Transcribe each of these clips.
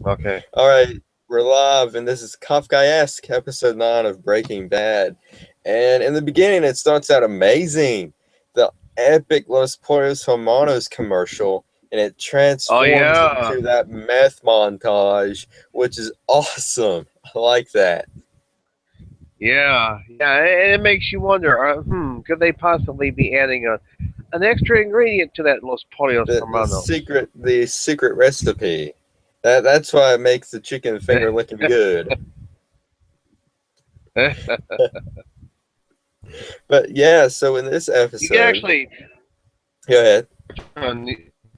Okay. All right, we're live, and this is Kafkaesque, episode 9 of Breaking Bad. And in the beginning, it starts out amazing. The epic Los Pollos Hermanos commercial, and it Oh transforms yeah, into that meth montage, which is awesome. I like that. yeah. And it makes you wonder. Could they possibly be adding an extra ingredient to that Los Pollos The Hermanos? secret recipe. That's why it makes the chicken finger looking good. But yeah, so in this You can episode, actually, go ahead.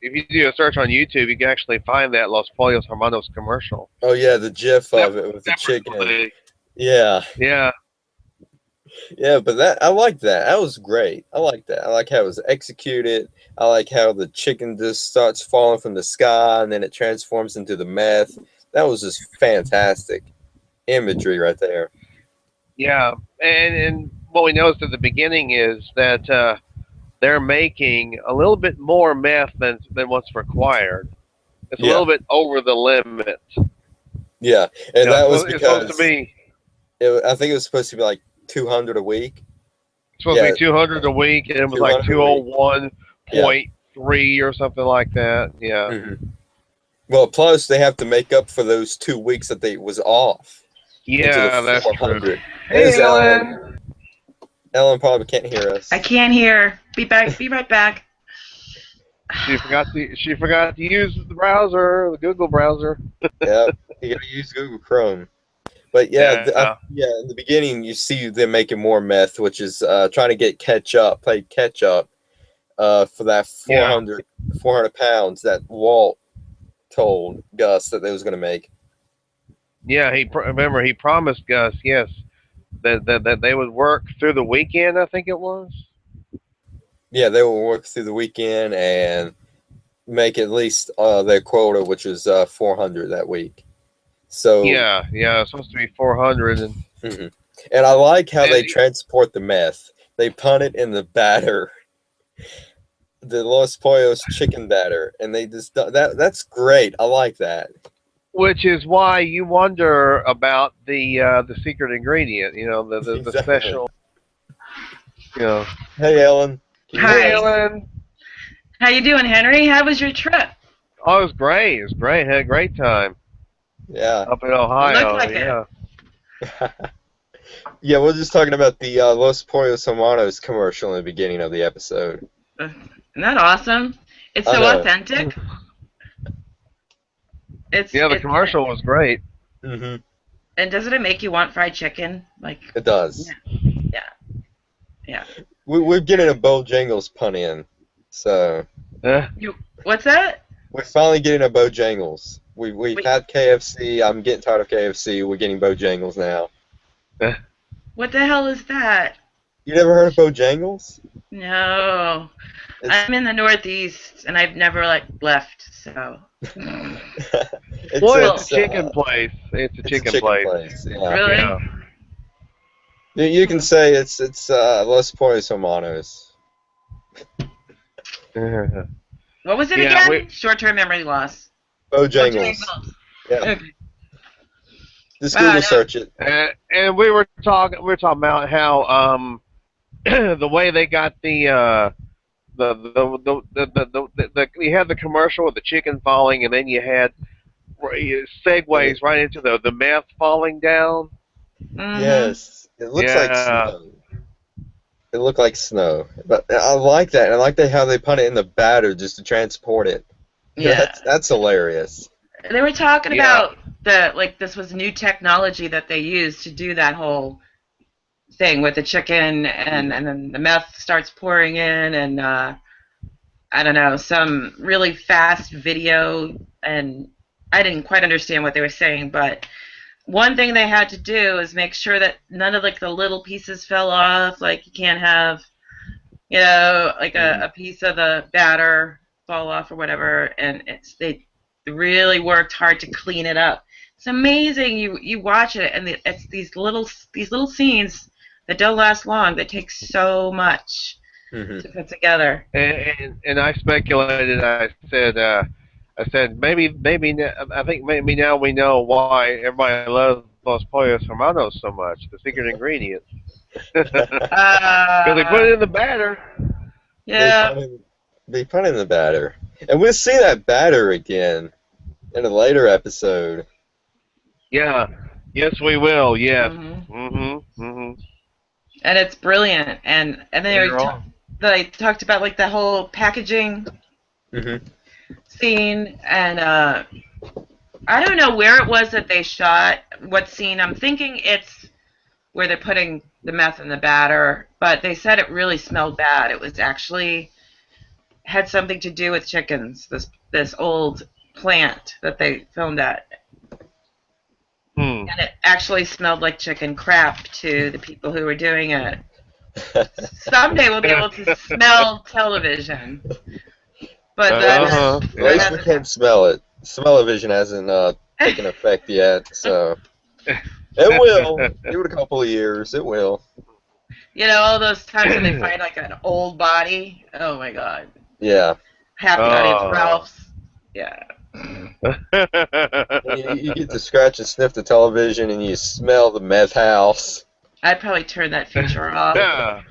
if you do a search on YouTube, you can actually find that Los Pollos Hermanos commercial. Oh yeah, the gif of it with the chicken. Separately, Yeah, yeah, yeah, but that I like that. That was great. I like that. I like how it was executed. I like how the chicken just starts falling from the sky and then it transforms into the meth. That was just fantastic imagery right there. yeah. And what we noticed at the beginning is that they're making a little bit more meth than what's required. It's a Yeah, little bit over the limit. yeah, You and know, that was it's supposed to because be I think it was supposed to be like 200 a week. it's supposed to Yeah, be 200 a week, and it was like 200 a week. Yeah. 201.3 or something like that. Yeah, Well, plus they have to make up for those 2 weeks that they was off into the yeah, that's true. 400. There's Hey, Ellen. Ellen. Ellen probably can't hear I us. can't hear. Be back. Be right back. She forgot to use the browser, the Google browser. Yeah, you gotta use Google Chrome. But yeah, Yeah, yeah. In the beginning, you see them making more meth, which is trying to play catch up, for that yeah, 400 pounds that Walt told Gus that they was gonna make. yeah. Remember he promised Gus, yes, that they would work through the weekend. I think it was. Yeah, they will work through the weekend and make at least their quota, which is 400 that week. So, Yeah. It's supposed to be 400, mhm. And I like how and they transport the meth. They punt it in the batter, the Los Pollos chicken batter, and they just that's great. I like that. which is why you wonder about the secret ingredient. You know, the Exactly. special. You know, Hey, Ellen, can you hear hey Hi. us? Ellen. How you doing, Henry? How was your trip? Oh, it was great. It was great. Had a great time Yeah. up in It looked Ohio. like it. Yeah. Yeah, we're just talking about the Los Pollos Hermanos commercial in the beginning of the episode. Isn't that awesome? It's I so know. authentic. It's Yeah, the it's commercial was great. Hmm. and doesn't it make you want fried chicken? Like, It does. yeah, yeah. We're getting a Bojangles pun in, so Uh, You what's that? we're finally getting a Bojangles. We've Wait, had KFC. I'm getting tired of KFC. We're getting Bojangles now. uh, what the hell is that? You never heard of Bojangles? No, It's I'm in the Northeast and I've never like left. So, it's well, it's well, a chicken place. It's a it's a chicken chicken place. place. Yeah, really? Yeah. you can say it's Los Pollos Hermanos. What was it Yeah. again? Short-term memory loss. Bojangles. Bojangles. Yeah, Okay. just Wow, Google no, search it. And we were talking about how the way they got you had the commercial with the chicken falling, and then you had segues right into the meth falling down. mm-hmm. Yes, it looks like Yeah, snow. It looked like snow, but I like that. I like how they put it in the batter just to transport it. Yeah. That's hilarious. They were talking yeah, about this was new technology that they used to do that whole thing with the chicken and then the meth starts pouring in and I don't know, some really fast video and I didn't quite understand what they were saying, but one thing they had to do is make sure that none of like the little pieces fell off. Like you can't have, like Mhm. a piece of the batter fall off or whatever. And they really worked hard to clean it up. It's amazing. You watch it and it's these little scenes that don't last long that take so much Mhm. to put together. and I speculated. I said I said I think maybe now we know why everybody loves Los Pollos Hermanos so much. The secret ingredients. Because they put it Uh, in the batter. They yeah. put in they put in the batter, and we'll see that batter again in a later episode. Yeah. Yes, we will. Yes. hmm Mhm. And it's brilliant. And Later on. they talked about like the whole packaging Hmm. scene, and I don't know where it was that they shot what scene. I'm thinking it's where they're putting the meth in the batter, but they said it really smelled bad. It was actually had something to do with chickens. This old plant that they filmed at, Hmm. and it actually smelled like chicken crap to the people who were doing it. Someday we'll be able to smell television, but Uh-huh. At least Yeah. we can smell it. Smell-o-vision hasn't taken effect yet, so it will. Give it a couple of years. It will. all those times when they find like an old body. Oh my god, Yeah. half the audience Oh. Ralphs. Yeah. And you get to scratch and sniff the television, and you smell the meth house. I'd probably turn that feature off. Yeah.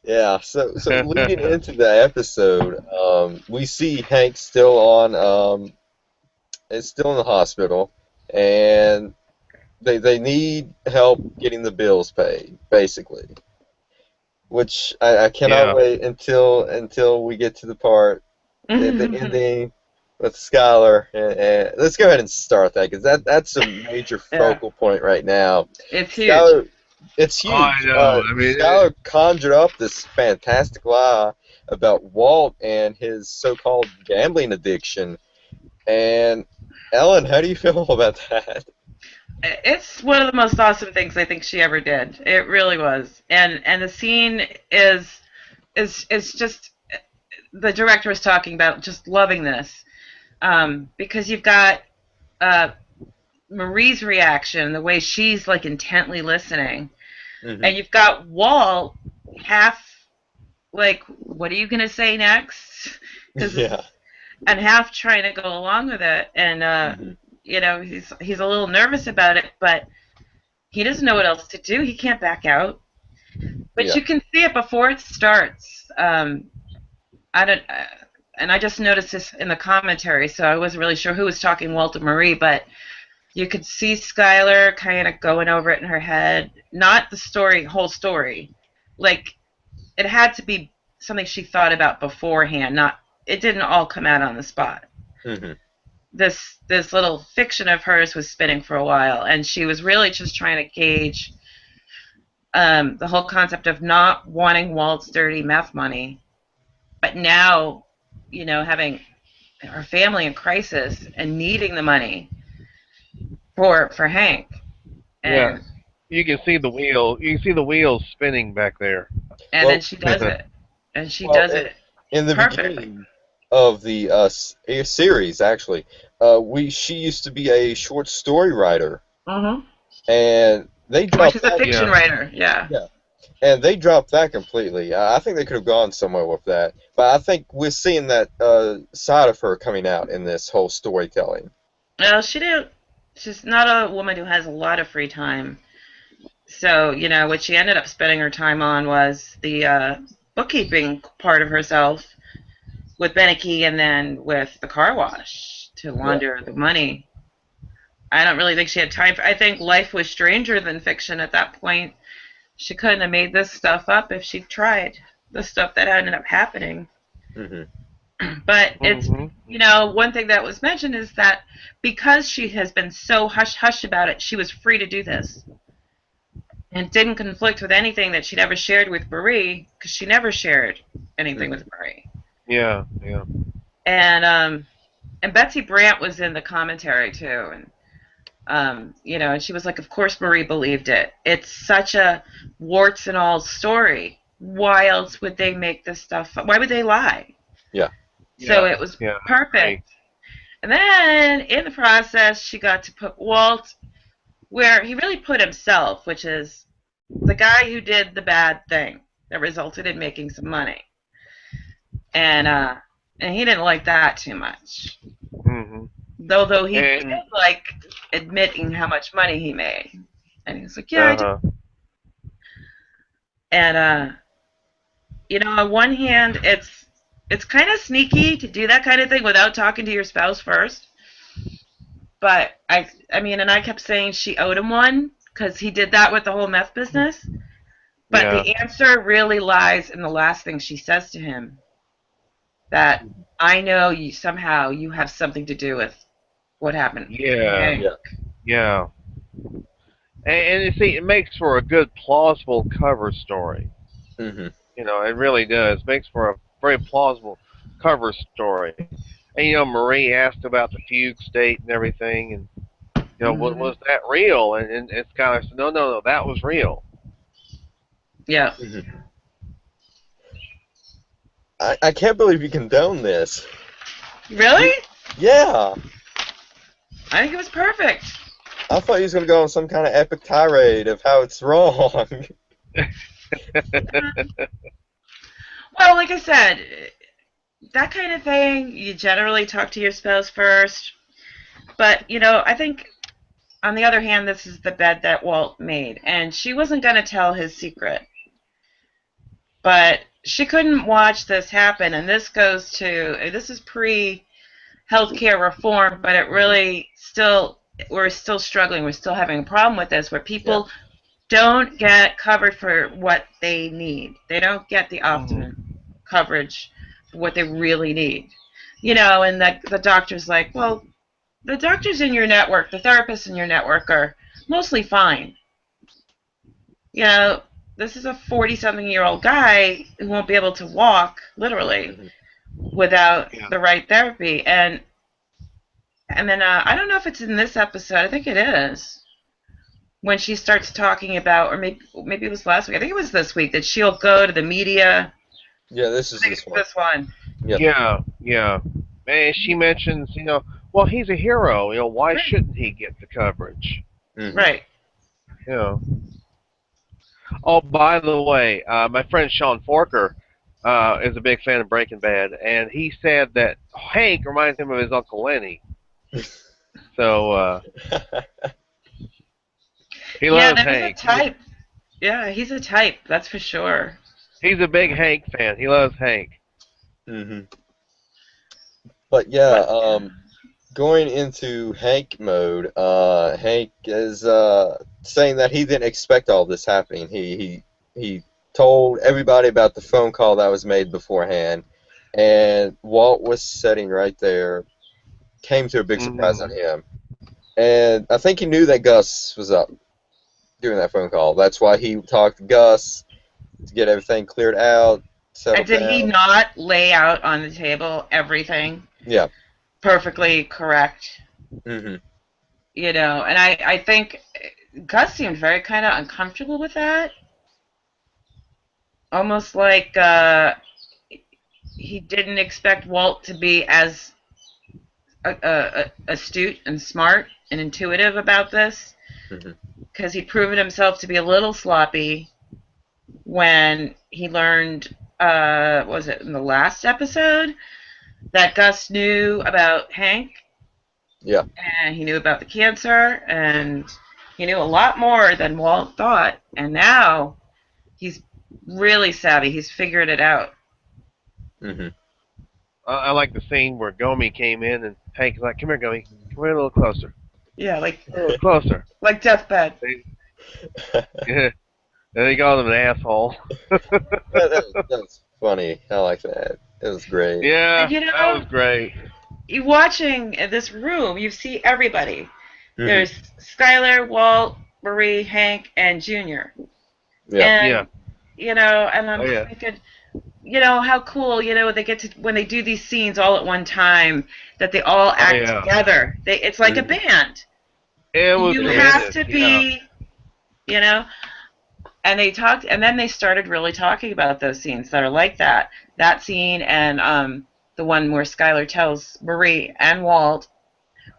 Yeah. So leading into the episode, we see Hank still on. Is still in the hospital, and they need help getting the bills paid, basically. Which I cannot Yeah. wait until we get to the part the ending with Skylar. And let's go ahead and start that because that's a major Yeah, focal point right now. it's huge. Skylar, it's Oh, I huge. know. I mean, Skylar conjured up this fantastic lie about Walt and his so-called gambling addiction. And Ellen, how do you feel about that? It's one of the most awesome things I think she ever did. It really was. And the scene is just the director was talking about just loving this. Because you've got uh, Marie's reaction, the way she's like intently listening, Hmm. and you've got Walt half like, what are you gonna say next? Because Yeah. and half trying to go along with it, and Hmm. he's a little nervous about it, but he doesn't know what else to do. He can't back out. But Yeah. you can see it before it starts. I don't, and I just noticed this in the commentary, so I wasn't really sure who was talking, Walt or Marie, but you could see Skylar kind of going over it in her head. Not the whole story. Like, it had to be something she thought about beforehand. Not, it didn't all come out on the spot. Hmm. This little fiction of hers was spinning for a while, and she was really just trying to gauge the whole concept of not wanting Walt's dirty meth money, but now, having her family in crisis and needing the money for Hank, yes. and You can see the wheel. You can see the wheels spinning back there. then Well, she does it, and she well, does it in the perfectly. beginning of the series, actually, she used to be a short story writer, Mm-hmm. and they Well, dropped she's a that. fiction Yeah. writer, yeah. Yeah, and they dropped that completely. I think they could have gone somewhere with that, but I think we're seeing that side of her coming out in this whole storytelling. Well, she didn't. She's not a woman who has a lot of free time. So, what she ended up spending her time on was the bookkeeping part of herself with Beneke and then with the car wash to Yeah. launder the money. I don't really think she had time. I think life was stranger than fiction at that point. She couldn't have made this stuff up if she tried. The stuff that ended up happening. Hmm. But it's, Hmm. one thing that was mentioned is that because she has been so hush hush about it, she was free to do this. And didn't conflict with anything that she'd ever shared with Marie, because she never shared anything Hmm. with Marie. Yeah. Yeah. And Betsy Brandt was in the commentary too, and and she was like, of course Marie believed it. It's such a warts and all story. Why else would they make this stuff up? Why would they lie? Yeah. So Yeah. it was Yeah. Right. perfect. And then in the process, she got to put Walt where he really put himself, which is the guy who did the bad thing that resulted in making some money. And And he didn't like that too much. Hmm. Though he did And like admitting how much money he made. And he was like, yeah, I did. uh-huh. And on one hand, it's kind of sneaky to do that kind of thing without talking to your spouse first. But I mean, and I kept saying she owed him one because he did that with the whole meth business. But Yeah. the answer really lies in the last thing she says to him, that I know you have something to do with what happened. Yeah. Okay. Yeah. Yeah. And you see, it makes for a good plausible cover story. Hmm. It really does. Makes for a very plausible cover story. And Marie asked about the fugue state and everything, and Hmm. was that real? And Skylar said, no, no, no, that was real. Yeah. Hmm. I can't believe you condone this. Really? Yeah. I think it was perfect. I thought he was going to go on some kind of epic tirade of how it's wrong. Well, like I said, that kind of thing, you generally talk to your spouse first. But, I think, on the other hand, this is the bed that Walt made. And she wasn't going to tell his secret. But she couldn't watch this happen. And this is pre healthcare reform, but it really we're still struggling. We're still having a problem with this where Yeah. people don't get covered for what they need. They don't get the Hmm. optimum coverage for what they really need. And the doctor's like, well, the doctors in your network, the therapists in your network are mostly fine. You know, this is a 40-something-year-old guy who won't be able to walk, literally, Hmm. without Yeah. the right therapy. And then I don't know if it's in this episode. I think it is. When she starts talking about, or maybe it was last week. I think it was this week that she'll go to the media. Yeah, this I is think this it's one. this one. Yep. Yeah, yeah. And she mentions, well, he's a hero. Why Right. shouldn't he get the coverage? Hmm. Right. You know. Oh, by the way, my friend Sean Forker is a big fan of Breaking Bad, and he said that Hank reminds him of his Uncle Lenny. So he Yeah, loves there's a Hank. type. Yeah, he's a type. That's for sure. He's a big Hank fan. He loves Hank. Hmm. But yeah, But going into Hank mode, Hank is saying that he didn't expect all this happening. He told everybody about the phone call that was made beforehand, and Walt was sitting right there. Came to a big surprise on Hmm. him, and I think he knew that Gus was up during that phone call. That's why he talked to Gus to get everything cleared out, and settled did he down. not lay out on the table everything Yeah. perfectly correct? Hmm. And I think Gus seemed very kind of uncomfortable with that, almost like he didn't expect Walt to be as astute and smart and intuitive about this, Hmm. because he'd proven himself to be a little sloppy when he learned, was it in the last episode, that Gus knew about Hank, Yeah. and he knew about the cancer, and he knew a lot more than Walt thought. And now he's really savvy. He's figured it out. Hmm. I like the scene where Gomi came in and Hank's like, "Come here, Gomi. Come here a little closer. Yeah, A little closer." like deathbed. Yeah. And he called him an asshole. That's funny. I like that. It was great. And Yeah, that was great. you watching this room, you see everybody. Hmm. There's Skylar, Walt, Marie, Hank, and Junior. Yeah. Yeah. And and Oh I'm yeah. thinking, how cool, they get to, when they do these scenes all at one time, that they all Oh act yeah. together. It's like a Hmm. band. It was You have tremendous. to Yeah. be, you know. And they talked, and then they started really talking about those scenes that are like that. That scene, and the one where Skylar tells Marie and Walt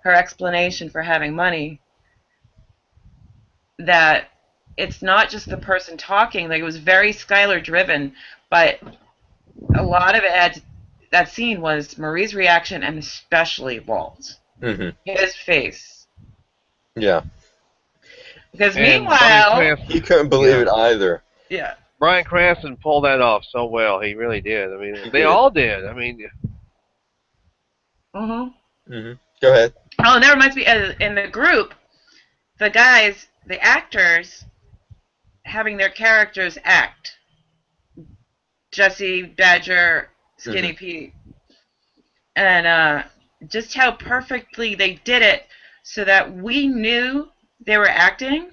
her explanation for having money, that it's not just the person talking. Like, it was very Skylar driven, but a lot of it had that scene was Marie's reaction, and especially Walt. Mm-hmm. His face. Yeah. Because And Brian meanwhile, He Cranston, couldn't believe yeah, it either. yeah. Brian Cranston pulled that off so well. He really did. I mean, He they did. all did. I mean, Mm-hmm. Mm-hmm. Go ahead. Oh, and that reminds me, in the group, the guys, the actors, having their characters act. Jesse, Badger, Skinny Mm-hmm. Pete, and just how perfectly they did it, so that we knew they were acting.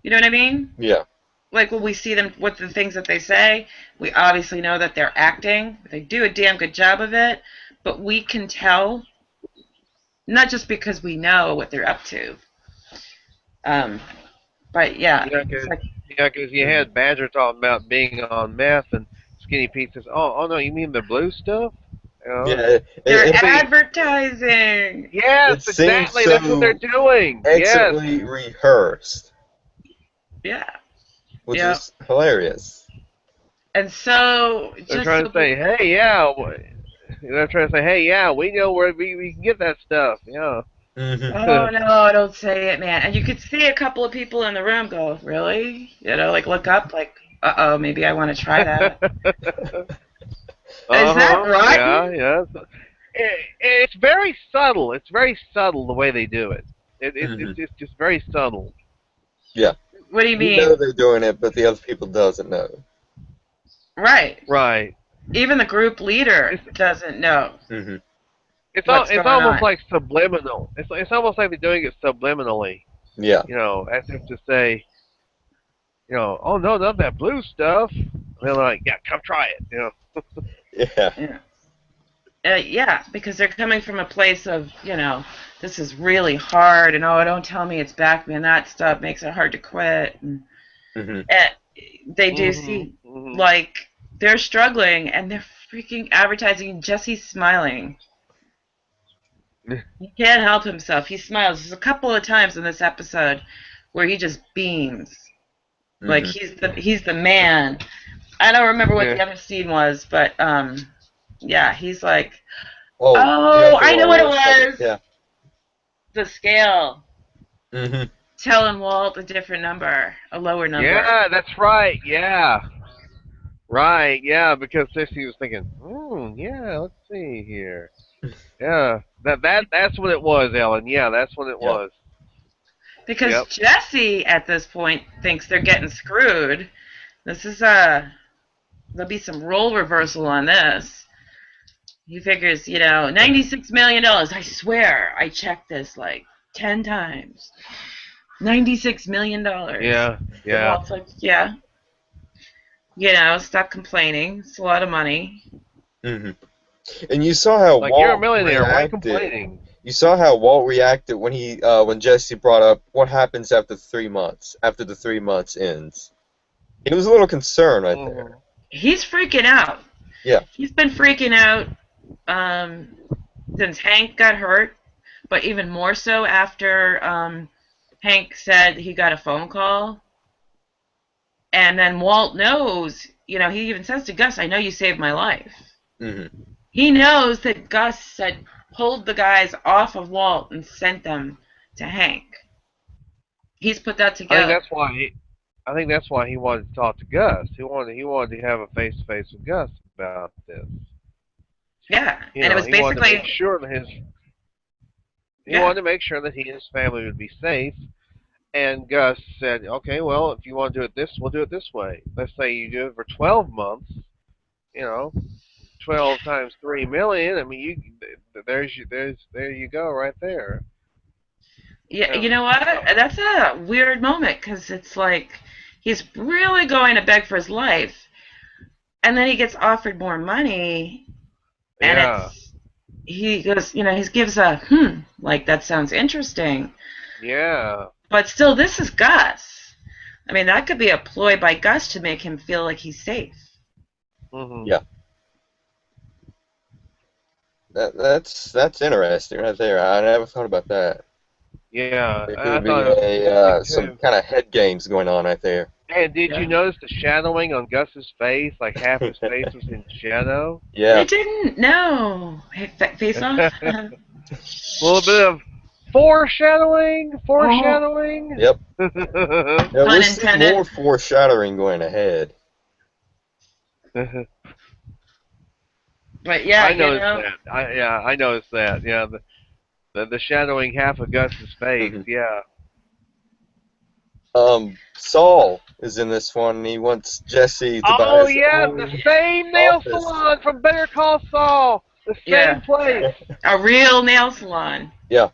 You know what I mean? Yeah. Like when we see them with the things that they say, we obviously know that they're acting. They do a damn good job of it, but we can tell, not just because we know what they're up to. Um, but yeah, yeah, it's because like, you Mm-hmm. had Badger talking about being on meth, and Skinny Pete says, "Oh, no, you mean the blue stuff?" You know, Yeah. they're so advertising. yes, It seems exactly. That's what they're so doing. Yes. excellently rehearsed, Yeah, which yeah. is hilarious. And so, They're just trying so, to say, "Hey, yeah." They're trying to say, "Hey, yeah, we know where we can get that stuff." Yeah. Mm-hmm. oh no, don't say it, man. And you could see a couple of people in the room go, really? You know, like look up, like, uh-oh, maybe I want to try that. Is that Uh-huh. Yeah, right? yeah. It's very subtle. It's very subtle the way they do it. Mm-hmm. It's just very subtle. Yeah. What do you You know mean? they're doing it, but the other people doesn't know. Right. Right. Even the group leader It's doesn't know Mm-hmm. what's it's going almost on. like subliminal. It's almost like they're doing it subliminally. Yeah. You know, as if to say, you know, oh no, not that blue stuff. And they're like, yeah, come try it. You know. Yeah. Yeah. Yeah, because they're coming from a place of, this is really hard, and oh, don't tell me it's back, man. That stuff makes it hard to quit. Mm-hmm. And they do Mhm. see, Mhm. like, they're struggling, and they're freaking advertising. Jesse's smiling. He can't help himself. He smiles. There's a couple of times in this episode where he just beams, like Mm-hmm. he's the man. I don't remember what Yeah. the other scene was, but yeah, he's like, Oh, the oh, other I know one what it was was. yeah. The scale. Mm-hmm. Telling Walt a different number, a lower number. Yeah, that's right. Yeah. Right. Yeah, because Sissy was thinking, yeah, let's see here. Yeah. That's what it was, Ellen. Yeah, that's what it Yeah. was. Because Yep. Jesse at this point thinks they're getting screwed. This is there'll be some role reversal on this. He figures, $96 million. I swear, I checked this like 10 times. $96 million. Yeah. And Yeah. Walt's like, yeah, stop complaining. It's a lot of money. Mm-hmm. And you saw how Like you're a Walt millionaire. Why are you reacted. complaining? You saw how Walt reacted when Jesse brought up what happens after 3 months, after the 3 months ends. He was a little concerned right there. Mhm. He's freaking out. Yeah. He's been freaking out um, since Hank got hurt, but even more so after Hank said he got a phone call. And then Walt knows, he even says to Gus, I know you saved my life. Mm-hmm. He knows that Gus had pulled the guys off of Walt and sent them to Hank. He's put that I think together. that's why I think that's why he wanted to talk to Gus. He wanted to have a face to face with Gus about this. Yeah. You And it know, was he wanted to make basically, sure that yeah, he and his family would be safe. And Gus said, "Okay, well, if you want to do it this, we'll do it this way. Let's say you do it for 12 months. You know, 12 times 3 million. I mean, there you go, right there. yeah, you And know what? That's a weird moment because it's like he's really going to beg for his life. And then he gets offered more money, and yeah, he goes, he gives a, like that sounds interesting. yeah. But still, this is Gus. I mean, that could be a ploy by Gus to make him feel like he's safe. Mhm. Yeah. That's interesting right there. I never thought about that. Yeah, There I could be thought it was interesting some too. kind of head games going on right there. And did you Yeah. notice the shadowing on Gus's face? Like half his face was in shadow. I Yeah. didn't know. Hey, face off. A little bit of foreshadowing. Oh, Foreshadowing. Yep. Yeah, we'll pun see more intended. foreshadowing going ahead. But yeah, I you noticed know. that. I noticed that. Yeah, the shadowing half of Gus's face. Mhm. Yeah. Saul is in this one, and he wants Jesse to buy Oh his yeah, the own same nail office. salon from Better Call Saul. The Yeah, same place. a real nail salon. Yeah.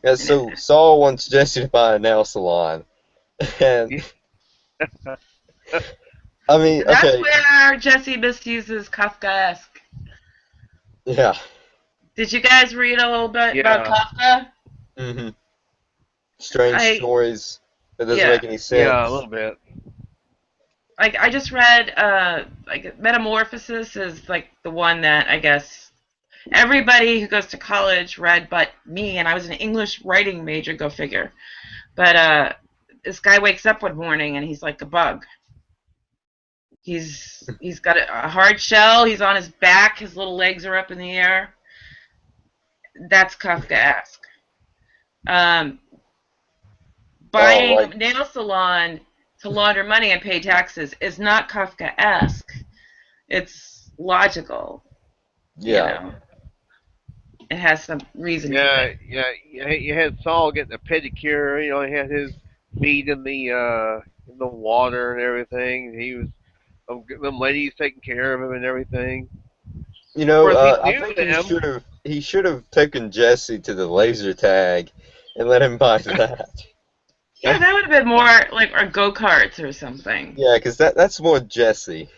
Yeah, And it, so Saul wants Jesse to buy a nail salon. And, Yeah. I mean, and that's okay, where Jesse misuses Kafkaesque. yeah. Did you guys read a little bit about Yeah. Kafka? hmm Strange I stories. That doesn't yeah. make any Yeah, a sense. little bit. Like I just read like Metamorphosis is like the one that I guess everybody who goes to college read but me, and I was an English writing major, go figure. But this guy wakes up one morning and he's like a bug. He's got a hard shell, he's on his back, his little legs are up in the air. That's Kafkaesque. Um, Oh, Buying a like, nail salon to launder money and pay taxes is not Kafkaesque. It's logical, you yeah. know. It has some reason to Yeah, it. yeah. You had Saul getting a pedicure. You know, he had his feet in the water and everything. He was them ladies taking care of him and everything. You Of know, course, he I knew think them. he should have taken Jesse to the laser tag and let him buy that. Yeah, that would have been more like or go karts or something. Yeah, because that's more Jesse.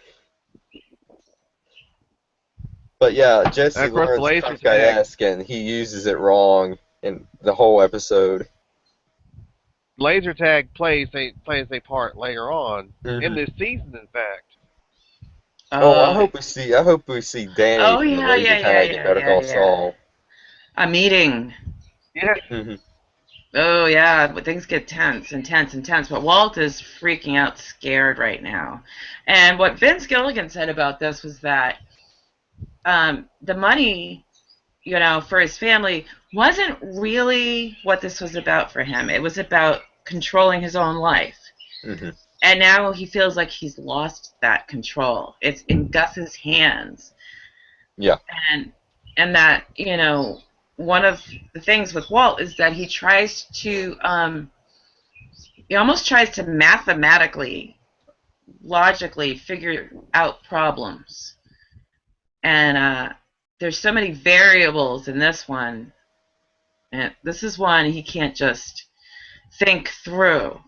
But yeah, And Jesse of course, the learns laser tag. Kafkaesque and he uses it wrong in the whole episode. Laser tag plays a part later on in hmm this season. In fact, Oh, Oh, I hope we see Danny oh from the yeah, laser yeah, yeah, tag in yeah, Better yeah, Call yeah. Saul. A meeting. yeah. hmm Oh yeah, but things get tense and tense and tense. But Walt is freaking out, scared right now. And what Vince Gilligan said about this was that the money, for his family wasn't really what this was about for him. It was about controlling his own life. hmm And now he feels like he's lost that control. It's in Gus's hands. Yeah. And that, one of the things with Walt is that he almost tries to mathematically, logically figure out problems. And there's so many variables in this one. And this is one he can't just think through.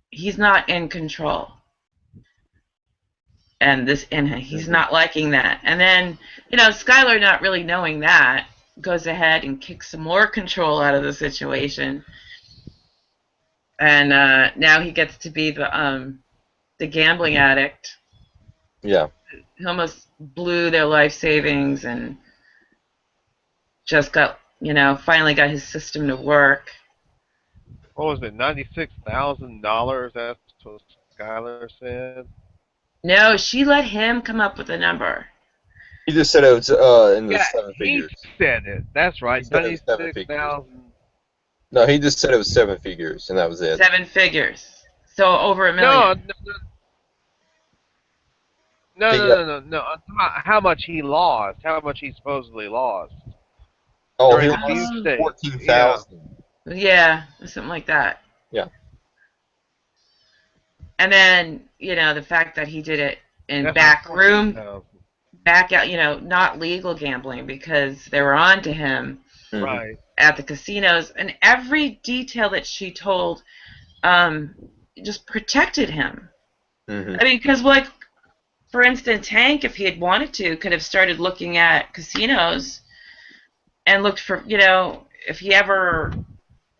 He's not in control. And he's hmm not liking that. And then, Skylar, not really knowing that, goes ahead and kicks some more control out of the situation. And now he gets to be the gambling addict. Yeah. He almost blew their life savings and just finally got his system to work. What was it? $96,000. That's what Skylar said. No, she let him come up with a number. He just said it was in the Yeah, seven he figures. said it. That's He right. said it was seven Ninety-six figures. thousand. No, he just said it was seven figures, and that was it. 7 figures. So over a No, million. no, He no, no, no, no. I'm talking about how much he lost. How much he supposedly lost he during the fugue lost Oh, state. Yeah. 14,000. yeah, something like that. Yeah. And then, the fact that he did it in That's right. back Fourteen room, thousand. back out, not legal gambling because they were on to him hmm Right. at the casinos. And every detail that she told just protected him. hmm I mean, because, like, for instance, Hank, if he had wanted to, could have started looking at casinos and looked for, if he ever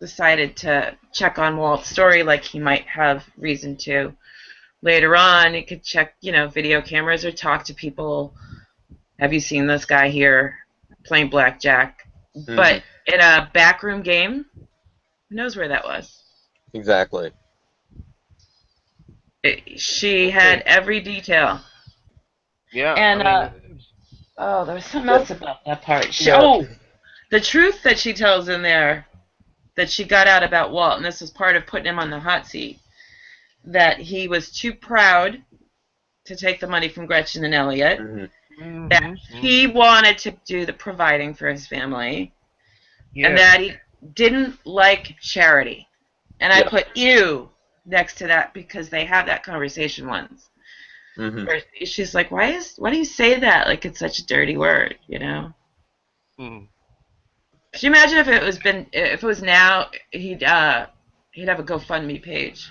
decided to check on Walt's story like he might have reason to later on, he could check, video cameras or talk to people. Have you seen this guy here playing blackjack? hmm But in a backroom game, who knows where that was? Exactly. She had every detail. Yeah, And I mean, there was something Yeah. else about that part. Yeah. The truth that she tells in there that she got out about Walt, and this was part of putting him on the hot seat, that he was too proud to take the money from Gretchen and Elliot, that he wanted to do the providing for his family, and yes. that he didn't like charity. And I Yeah. put you next to that because they have that conversation once. Mm-hmm. Where she's like, why do you say that? Like it's such a dirty word, you know? Mm. Could you imagine if it was now, he'd have a GoFundMe page.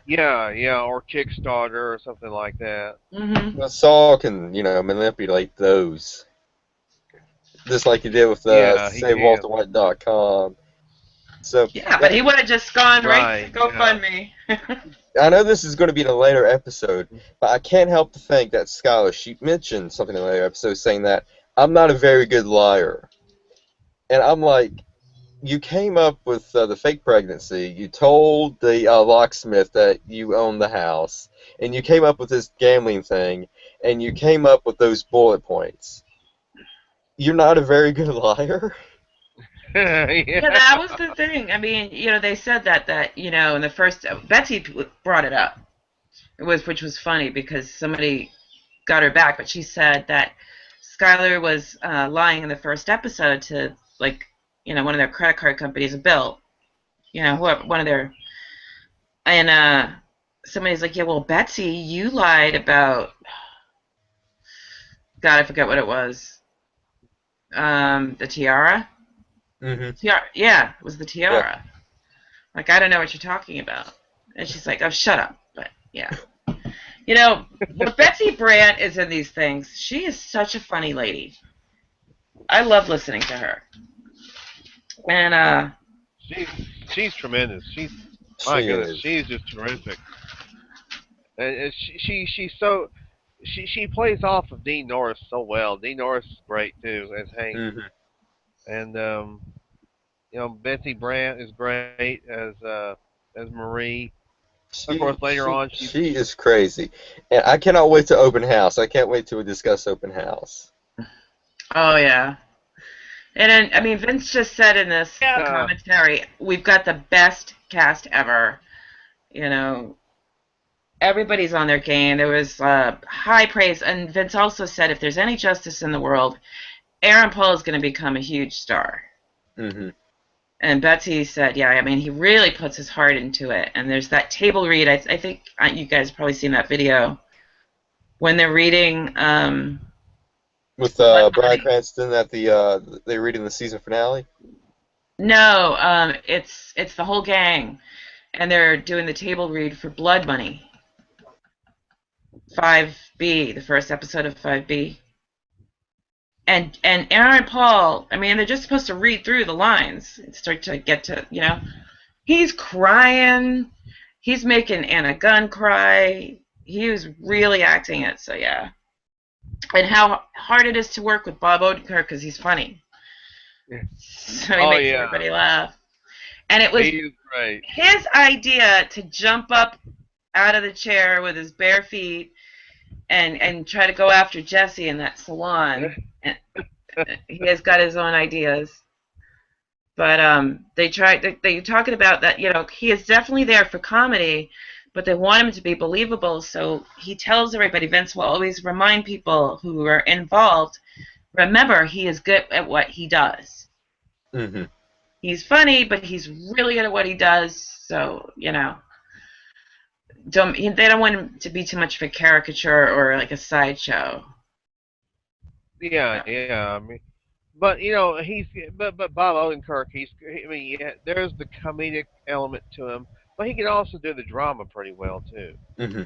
Yeah, or Kickstarter or something like that. Mm-hmm. Well, Saul can, manipulate those. Just like he did with Yeah, he can. SaveWalterWhite.com. So, Yeah, but he would have just gone right to Right. Yeah. GoFundMe. I know this is going to be in a later episode, but I can't help to think that Skylar, she mentioned something in a later episode saying that I'm not a very good liar. And I'm like, you came up with the fake pregnancy. You told the locksmith that you own the house, and you came up with this gambling thing, and you came up with those bullet points. You're not a very good liar. Yeah, Yeah. that was the thing. I mean, they said that in the first Betsy brought it up. Which was funny because somebody got her back, but she said that Skylar was lying in the first episode to one of their credit card companies a bill, whoever one of their and somebody's like, yeah, well, Betsy, you lied about God, I forget what it was. The tiara. Mm-hmm. Tiara, yeah, it was the Yeah. tiara. Like I don't know what you're talking about, and she's like, oh, shut up. But yeah. When Betsy Brandt is in these things, she is such a funny lady. I love listening to her. And she's she's tremendous. My She goodness, is. she's just terrific. And she's so she plays off of Dean Norris so well. Dean Norris is great too as Hank, Mm-hmm. and Betsy Brandt is great as Marie. Of course, She later she on she she is crazy, and I cannot wait to open house. I can't wait till we discuss open house. oh yeah. And then I mean Vince just said in this yeah commentary, we've got the best cast ever. You know, everybody's on their game. There was high praise, and Vince also said if there's any justice in the world, Aaron Paul is going to become a huge star. Mm-hmm. And Betsy said, yeah, I mean, he really puts his heart into it. And there's that table read. I think you guys have probably seen that video when they're reading With Blood Bryan Money. Cranston at they read in the season finale. No, it's the whole gang, and they're doing the table read for Blood Money, 5B, the first episode of 5B. And Aaron Paul, I mean, they're just supposed to read through the lines and start to get to, he's crying. He's making Anna Gunn cry. He was really acting it, so yeah. And how hard it is to work with Bob Odenkirk because he's funny. So he oh makes yeah everybody laugh. And it was he is great. his idea to jump up out of the chair with his bare feet and try to go after Jesse in that salon. And he has got his own ideas. But they're talking about that, he is definitely there for comedy, but they want him to be believable. So he tells everybody, Vince will always remind people who are involved, remember, he is good at what he does. Mm-hmm. He's funny, but he's really good at what he does. So, they don't want him to be too much of a caricature or like a sideshow. Yeah. I mean, but but Bob Odenkirk, I mean, yeah, there's the comedic element to him, but he can also do the drama pretty well too. Mm-hmm.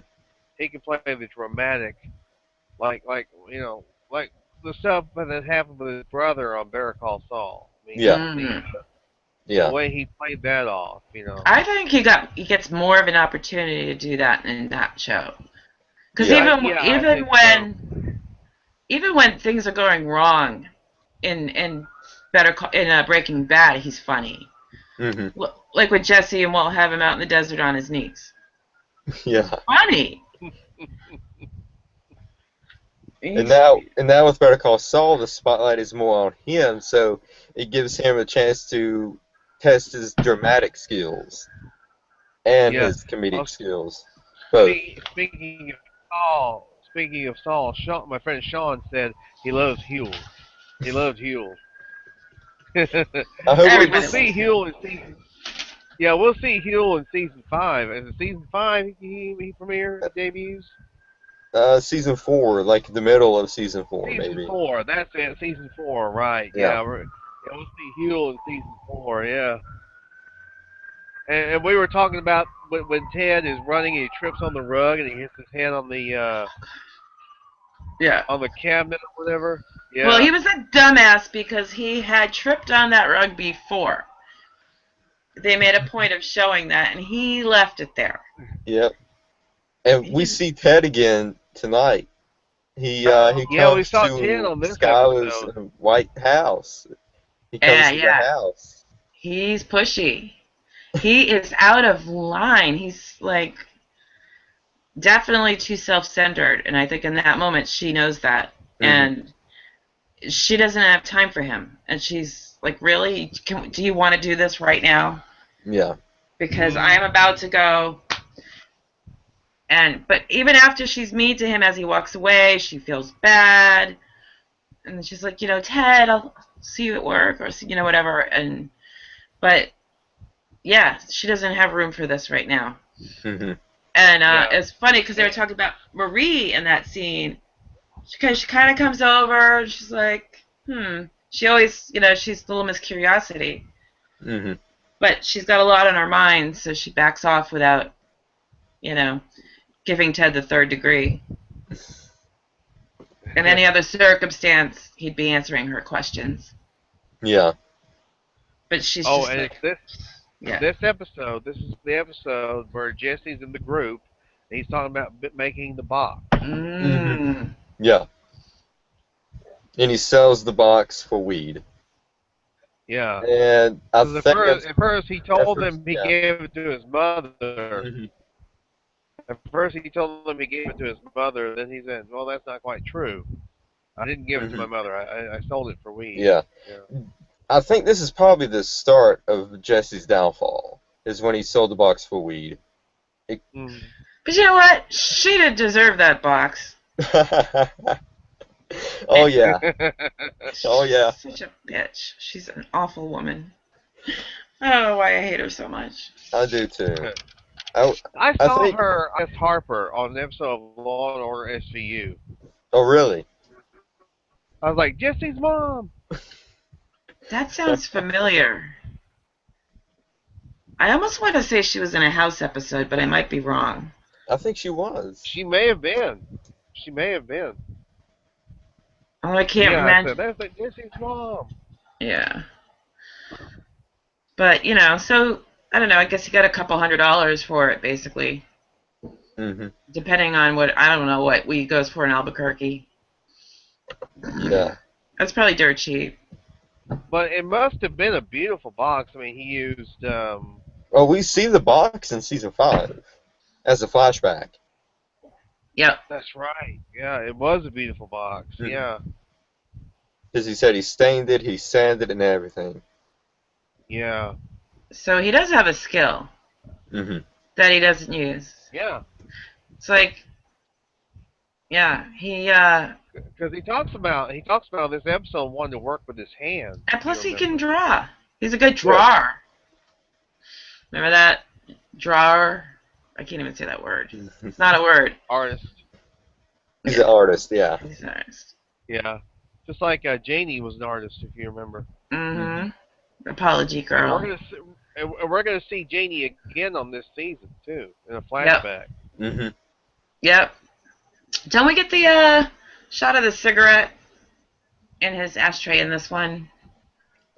He can play the dramatic, like the stuff that happened with his brother on Better Call Saul. I mean, Yeah. the Yeah. way he played that off. I think he gets more of an opportunity to do that in that show. Because Yeah. I think so. even when things are going wrong in Breaking Bad, he's funny. Mm-hmm. Like with Jesse and Walt have him out in the desert on his knees. Yeah. Funny. And now with Better Call Saul, the spotlight is more on him, so it gives him a chance to test his dramatic skills and Yeah. his comedic Oh, skills. Both. speaking of Saul, Sean, my friend Sean said he loves Huel. He loves Huel. I hope we Everybody We'll loves see him. Huel in season. Yeah, we'll see Huel in season 5. Is it season 5 he premieres, he debuts? season 4, like the middle of season 4, Season maybe. 4. That's it. Season 4. Right. Yeah. Yeah, we'll see Huel in season 4. Yeah. And we were talking about when Ted is running and he trips on the rug and he hits his head Yeah. on the cabinet or whatever. Well, Yeah. he was a dumbass because he had tripped on that rug before. They made a point of showing that, and he left it there. Yep. And He we just, see Ted again tonight. He Yeah, we comes saw Ted to on this Skylar's episode. White House. He comes yeah, to the yeah. house. He's pushy. He is out of line. He's like definitely too self-centered, and I think in that moment she knows that, Hmm. and she doesn't have time for him. And she's like, "Really? Do you want to do this right now? Yeah. Because I am about to go." But even after she's mean to him as he walks away, she feels bad, and she's like, "Ted, I'll see you at work," or whatever. But yeah, she doesn't have room for this right now. Hmm. And Yeah. it's funny because they were talking about Marie in that scene, because she kind of comes over and she's like, She always, she's the little Miss Curiosity, Hmm. but she's got a lot on her mind, so she backs off without, you know, giving Ted the third degree. In any other circumstance, he'd be answering her questions. Yeah. But she's Oh, just and like, it's this yeah. this episode. This is the episode where Jesse's in the group and he's talking about making the box. Hmm. Mm. Yeah. And he sells the box for weed. Yeah. And I Because think at first he at told first, them he yeah. gave it to his mother. Hmm. At first he told them he gave it to his mother. Then he said, "Well, that's not quite true. I didn't give it to Hmm. my mother. I sold it for weed." Yeah. Yeah. I think this is probably the start of Jesse's downfall, is when he sold the box for weed. Mm. But you know what? She didn't deserve that box. Oh, yeah. Oh, yeah. Such a bitch. She's an awful woman. I don't know why I hate her so much. I do, too. I, I I saw think... her as Harper on an episode of Law and Order SVU. Oh, really? I was like, Jesse's mom. That sounds familiar. I almost want to say she was in a House episode, but I might be wrong. I think she was. She may have been. She may have been. Oh, I can't Yeah, I remember. said, that's like Jesse's mom. Yeah. But, so, I don't know, I guess he got a couple $100 for it, basically. Hmm. Depending on I don't know what weed goes for in Albuquerque. Yeah. That's probably dirt cheap. But it must have been a beautiful box. I mean, he used. Oh, we see the box in season 5 as a flashback. Yep. That's right. Yeah, it was a beautiful box. Mhm. Yeah. Because he said he stained it, he sanded it, and everything. Yeah. So he does have a skill Hmm. that he doesn't use. Yeah. It's like, yeah, Because he talks about this episode wanting to work with his hands. and plus he can Remember? draw. He's a good drawer. Remember that? Drawer? I can't even say that word. It's not a word. Artist. He's an artist, yeah. He's an artist. Yeah. Just like Janie was an artist, if you remember. Mm-hmm. Apology, And girl. we're gonna see Janie again on this season too, in a flashback. Hmm. Yep. Don't we get the shot of the cigarette in his ashtray in this one?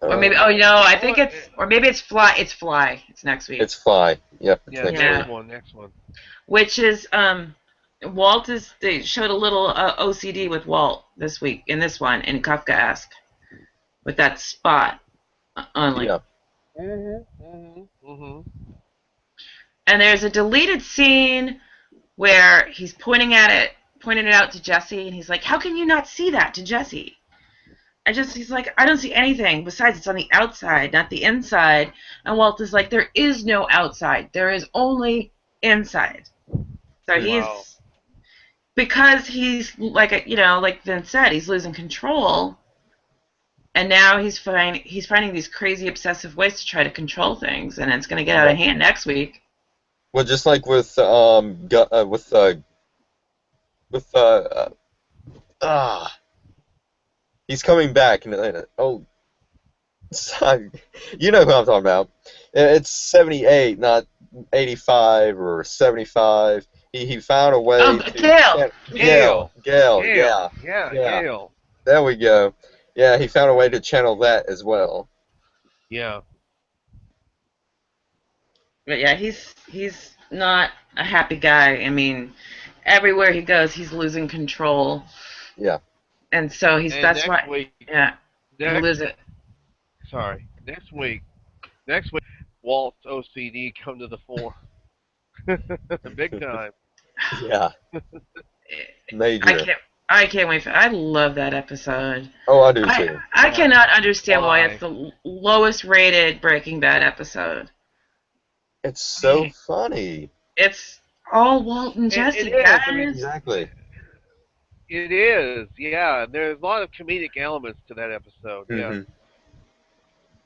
Or maybe, I think maybe it's Fly. It's Fly. It's next week. It's Fly. Yep. It's Yeah, next Yeah. week. next one. Which is, they showed a little OCD with Walt this week, in this one, in Kafkaesque, with that spot on, like, Yeah. Mm-hmm. Mm-hmm. Mm-hmm. And there's a deleted scene where he's pointing it out to Jesse, and he's like, "How can you not see that?" to Jesse. He's like, "I don't see anything. Besides, it's on the outside, not the inside." And Walt is like, "There is no outside. There is only inside." So Wow. because he's like Vince said, he's losing control, and now he's finding these crazy obsessive ways to try to control things, and it's going to get out of hand next week. Well, just like with he's coming back and sorry, you know who I'm talking about. It's 78, not 85 or 75. He found a way Oh, to Gale. Gale, Yeah, yeah. Gale. There we go. Yeah, he found a way to channel that as well. Yeah. But yeah, he's not a happy guy. I mean, everywhere he goes, he's losing control. Yeah. And so that's why. Week, yeah. He'll lose it. Sorry. Next week, Walt's OCD come to the fore. Big time. Yeah. Major. I can't wait I love that episode. Oh, I do too. I cannot understand why it's the lowest rated Breaking Bad episode. It's so funny. It's all Walt and Jesse, it is. guys. I mean, Exactly. It is, yeah. There's a lot of comedic elements to that episode, yeah.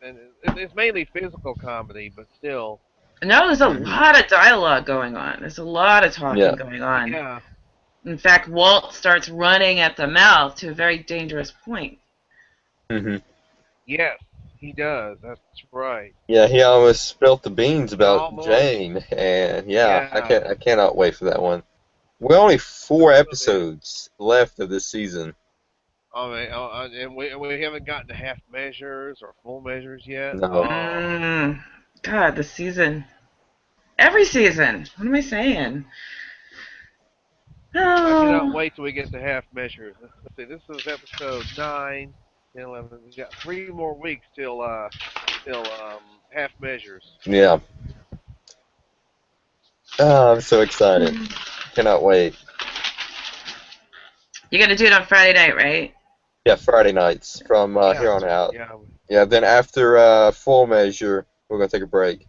And it's mainly physical comedy, but still. No, there's a lot of dialogue going on. There's a lot of talking going on. Yeah. In fact, Walt starts running at the mouth to a very dangerous point. Yes, he does. That's right. Yeah, he almost spilt the beans about Jane, and I cannot wait for that one. We're only 4 episodes left of this season. And we haven't gotten to half measures or full measures yet. No. God, the season. Every season. What am I saying? I cannot wait till we get to half measures. Let's see, this is episode 9, 10, 11. We got 3 more weeks till half measures. Yeah. Oh, I'm so excited. Cannot wait. You're going to do it on Friday night, right? Yeah, Friday nights from here on out. Yeah, then after full measure, we're going to take a break.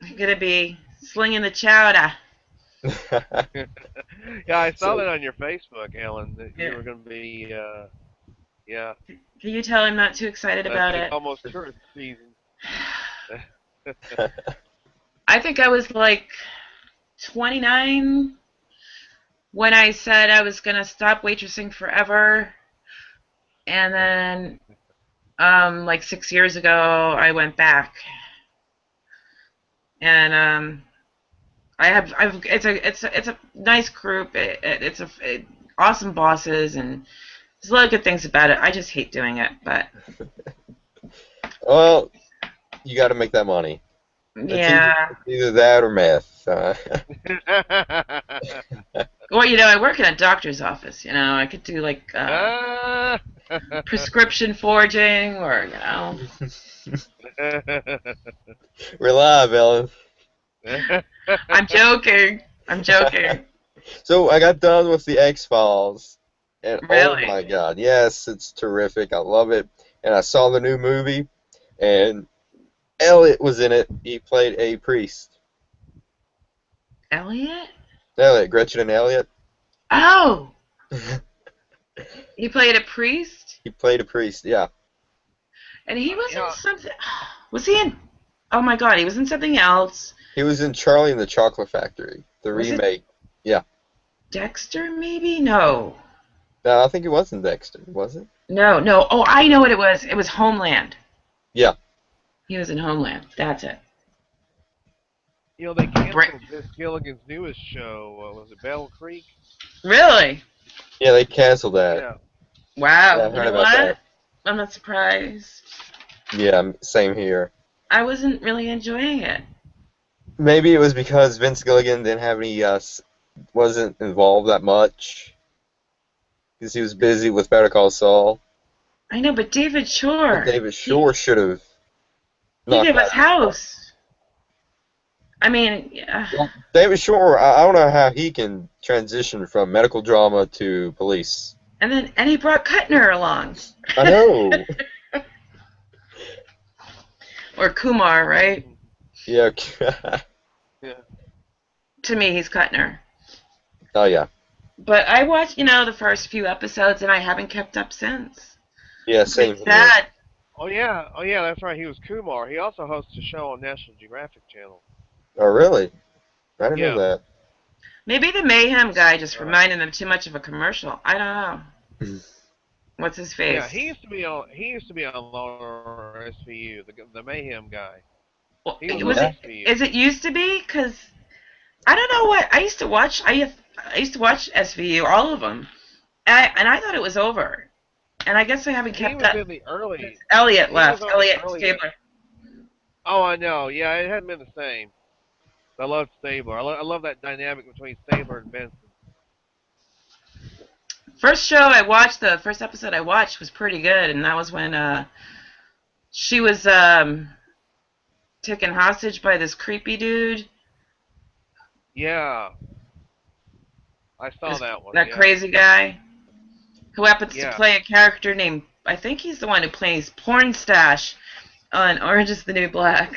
I'm going to be slinging the chowder. Yeah, I saw that on your Facebook, Ellen, that you were going to be, yeah. Can you tell I'm not too excited about it? Almost tourist season. I think I was like 29 when I said I was going to stop waitressing forever. And then, like 6 years ago, I went back. And it's a nice group. It's awesome bosses, and there's a lot of good things about it. I just hate doing it, but. Well, you got to make that money. Yeah. It's either that or meth. Well, I work in a doctor's office. I could do like prescription forging, or Rely, Ellen. I'm joking. So I got done with the X-Files, and really? Oh my God, yes, it's terrific. I love it. And I saw the new movie, and Elliot was in it. He played a priest. Elliot, Gretchen and Elliot. Oh. He played a priest? He played a priest, yeah. And he was in something. Was he in? Oh my God, he was in something else. He was in Charlie and the Chocolate Factory, the remake. Yeah. Dexter, maybe? No. No, I think it wasn't Dexter, was it? No. Oh, I know what it was. It was Homeland. Yeah. He was in Homeland. That's it. They canceled Vince Gilligan's newest show. Was it Battle Creek? Really? Yeah, they canceled that. Yeah. Wow. Yeah, I heard about that. I'm not surprised. Yeah, same here. I wasn't really enjoying it. Maybe it was because Vince Gilligan didn't have any, wasn't involved that much. Because he was busy with Better Call Saul. I know, but David Shore. David Shore should have. He gave us House. I mean, yeah. Well, David Shore, I don't know how he can transition from medical drama to police. And he brought Kuttner along. I know. Or Kumar, right? Yeah. Yeah. To me, he's Kuttner. Oh yeah. But I watched, the first few episodes, and I haven't kept up since. Yeah. I'm pretty Same here. sad. Oh yeah. Oh yeah. That's right. He was Kumar. He also hosts a show on National Geographic Channel. Oh really? I didn't know Yeah. that. Maybe the Mayhem guy just Right. reminded them too much of a commercial. I don't know. What's his Yeah. face? He used to be on. He used to be on Law or SVU. The Mayhem guy. Well, He was was on Yeah. it? SVU. Is it used to be? Because I don't know what I used to watch. I used to watch SVU, all of them, and I thought it was over. And I guess I haven't He kept was up. in the early. Elliot He was left. on the Elliot early. Stabler. Oh, I know. Yeah, it hadn't been the same. I love Stabler. I love that dynamic between Stabler and Benson. The first episode I watched was pretty good, and that was when she was taken hostage by this creepy dude, Yeah, I saw that one. that Yeah. crazy guy, who happens to Yeah. play a character named, I think he's the one who plays Porn Stash on Orange is the New Black.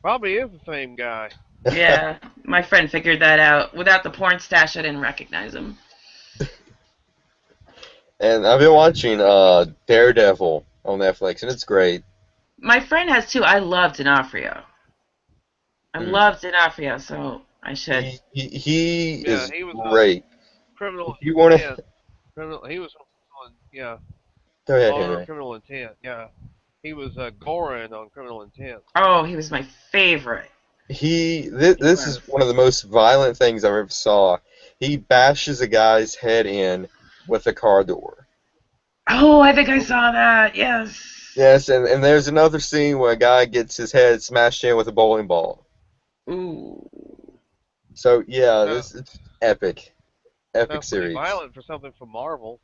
Probably is the same guy. Yeah, my friend figured that out. Without the Porn Stash, I didn't recognize him. And I've been watching Daredevil on Netflix, and it's great. My friend has too. I love D'Onofrio. I Mm. love D'Onofrio, so I should. He Yeah, is he was great. Criminal If you want Intent. to, Criminal. He was on. Yeah. go ahead, On Henry. Criminal Intent. Yeah. He was Goran on Criminal Intent. Oh, he was my favorite. This is one of the most violent things I've ever saw. He bashes a guy's head in with a car door. Oh, I think I saw that. Yes. Yes, and there's another scene where a guy gets his head smashed in with a bowling ball. Ooh. So yeah, Uh, this it's epic Sounds pretty series. violent for something from Marvel.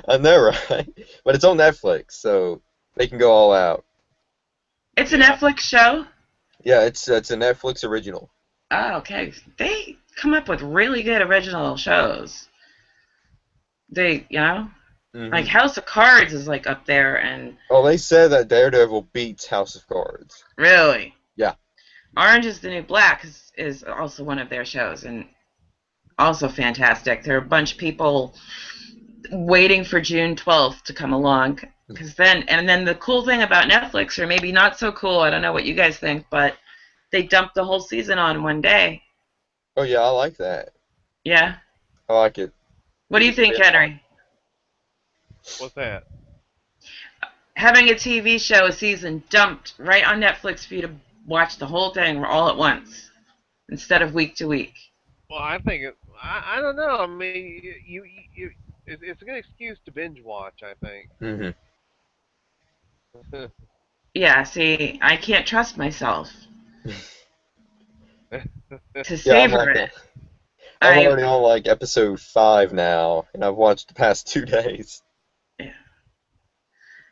I know, right? But it's on Netflix, so they can go all out. It's a Yeah. Netflix show? Yeah, it's a Netflix original. Oh, okay. They come up with really good original shows. Like Mhm. House of Cards is like up there, and Oh, they said that Daredevil beats House of Cards. really. Yeah. Orange is the New Black is also one of their shows, and also fantastic. There are a bunch of people waiting for June 12th to come along. And then the cool thing about Netflix, or maybe not so cool, I don't know what you guys think, but they dumped the whole season on one day. Oh yeah, I like that. Yeah. I like it. What do you think, Henry? What's that? Having a TV show, a season dumped right on Netflix for you to watch the whole thing all at once instead of week to week. Well, I think it. I don't know. I mean, it's a good excuse to binge watch. I think. Hmm. Yeah, see, I can't trust myself to Yeah, savor it. I'm already on like episode 5 now, and I've watched the past 2 days. Yeah.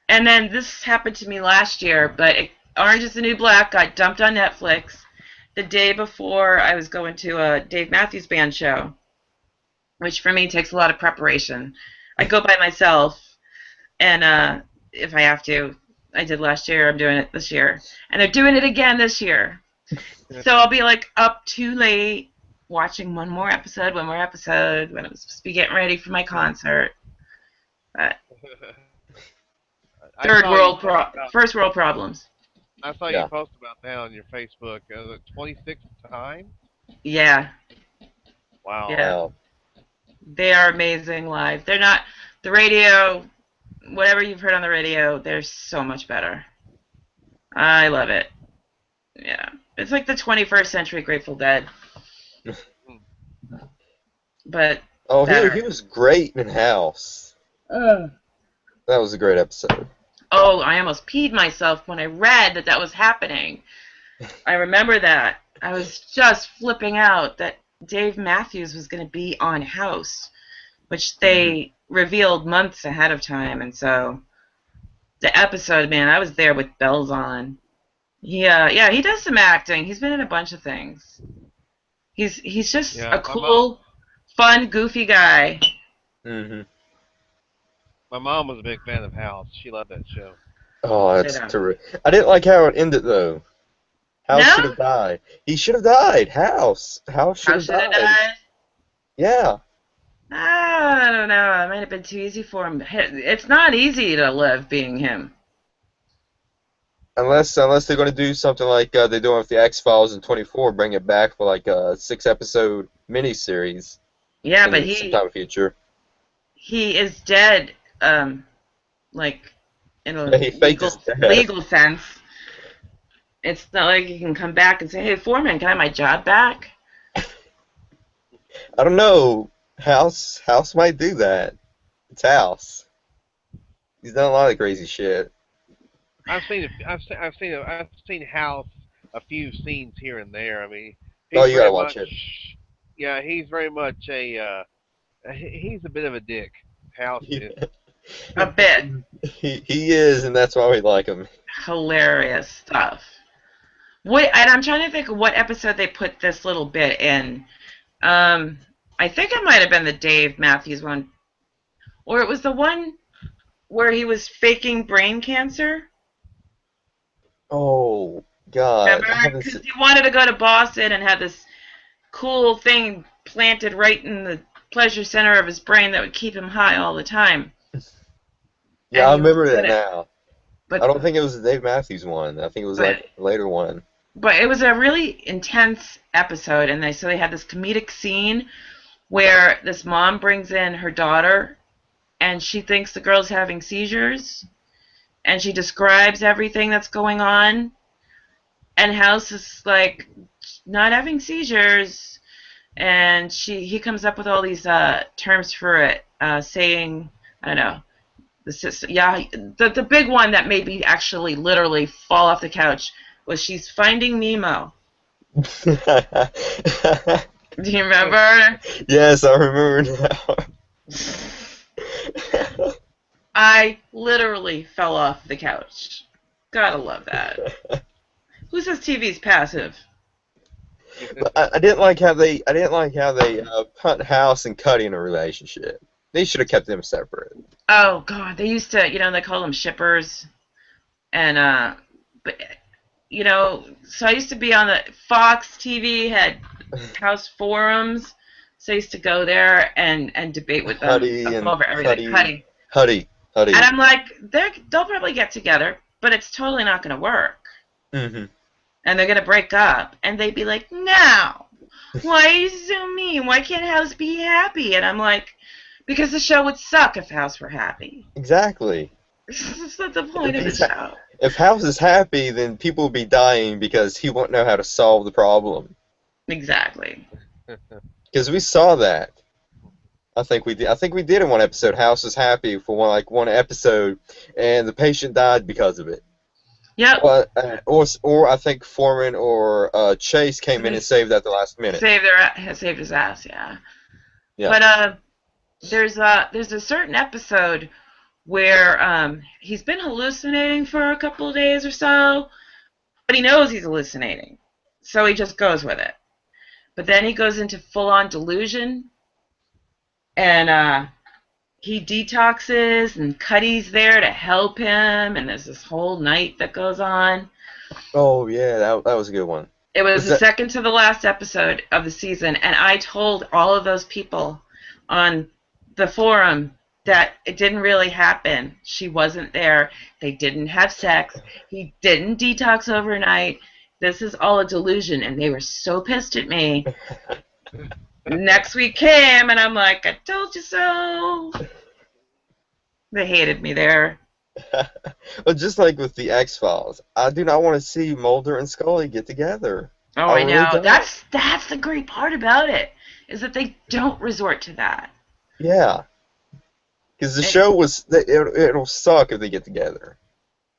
And then this happened to me last year, but Orange is the New Black got dumped on Netflix the day before I was going to a Dave Matthews Band show, which for me takes a lot of preparation. I go by myself, and if I have to, I did last year, I'm doing it this year. And they're doing it again this year. So I'll be like up too late watching one more episode when I'm supposed to be getting ready for my concert. But first world problems. I saw Yeah. you post about that on your Facebook. The 26th time. Yeah. Wow. Yeah. Wow. They are amazing live. They're not the radio, whatever you've heard on the radio, they're so much better. I love it. Yeah. It's like the 21st century Grateful Dead. But Oh, better. he was great in House. That was a great episode. Oh, I almost peed myself when I read that was happening. I remember that. I was just flipping out that Dave Matthews was going to be on House, which they revealed months ahead of time, and so the episode, man, I was there with bells on. Yeah, he does some acting. He's been in a bunch of things. He's just Yeah, a cool, fun, goofy guy. Hmm. my mom was a big fan of House. She loved that show. Oh, that's Ditto. terrific. I didn't like how it ended though. House No? should have died. He should have died. House should How have should have died. died? Yeah. I don't know. It might have been too easy for him. It's not easy to live being him. Unless they're going to do something like they're doing with the X-Files in 24, bring it back for like a 6-episode miniseries Yeah, in but the sometime in the future. he is dead. Like in a Yeah, he faked his death. legal sense. It's not like you can come back and say, "Hey, Foreman, can I have my job back?" I don't know. House might do that. It's House. He's done a lot of crazy shit. I've seen House a few scenes here and there. I mean, Oh, he's you gotta very watch much. it. Yeah, he's very much a. He's a bit of a dick. House is. A bit He is, and that's why we like him. hilarious stuff. What? And I'm trying to think of what episode they put this little bit in. I think it might have been the Dave Matthews one, or it was the one where he was faking brain cancer. Oh God, Remember? I haven't Because seen. he wanted to go to Boston and have this cool thing planted right in the pleasure center of his brain that would keep him high all the time. Yeah, And I he was remember that gonna, now. but I don't think it was the Dave Matthews one. I think it was but like a later one. but it was a really intense episode, and they had this comedic scene where this mom brings in her daughter, and she thinks the girl's having seizures, and she describes everything that's going on, and House is like not having seizures, and he comes up with all these terms for it, saying, I don't know, the big one that made me actually literally fall off the couch was she's finding Nemo. Do you remember? Yes, I remember now. I literally fell off the couch. Gotta love that. Who says TV's passive? But I didn't like how they put House and Cuddy in a relationship. They should have kept them separate. Oh God, they used to, they call them shippers, and but so I used to be on the Fox TV had House forums, so I used to go there and debate with them Huddy and over everything. Huddy. And I'm like, they'll probably get together, but it's totally not going to work. Hmm. And they're going to break up. And they'd be like, no, why are you so mean? Why can't House be happy? And I'm like, because the show would suck if House were happy. Exactly. That's not the point of the show. If House is happy, then people will be dying because he won't know how to solve the problem. Exactly. Because we saw that. I think we did in one episode. House was happy for one episode, and the patient died because of it. Yep. Or I think Foreman or Chase came in and saved at the last minute. Saved his ass, yeah. Yeah. But there's a certain episode where he's been hallucinating for a couple of days or so, but he knows he's hallucinating, so he just goes with it. But then he goes into full-on delusion, and he detoxes, and Cuddy's there to help him, and there's this whole night that goes on. Oh yeah, that was a good one. It was the second to the last episode of the season, and I told all of those people on the forum that it didn't really happen. She wasn't there. They didn't have sex. He didn't detox overnight. This is all a delusion, and they were so pissed at me. Next week came, and I'm like, I told you so. They hated me there. But just like with the X-Files, I do not want to see Mulder and Scully get together. Oh, I really know. don't. That's the great part about it, is that they don't resort to that. Yeah. Because the show was, it'll suck if they get together.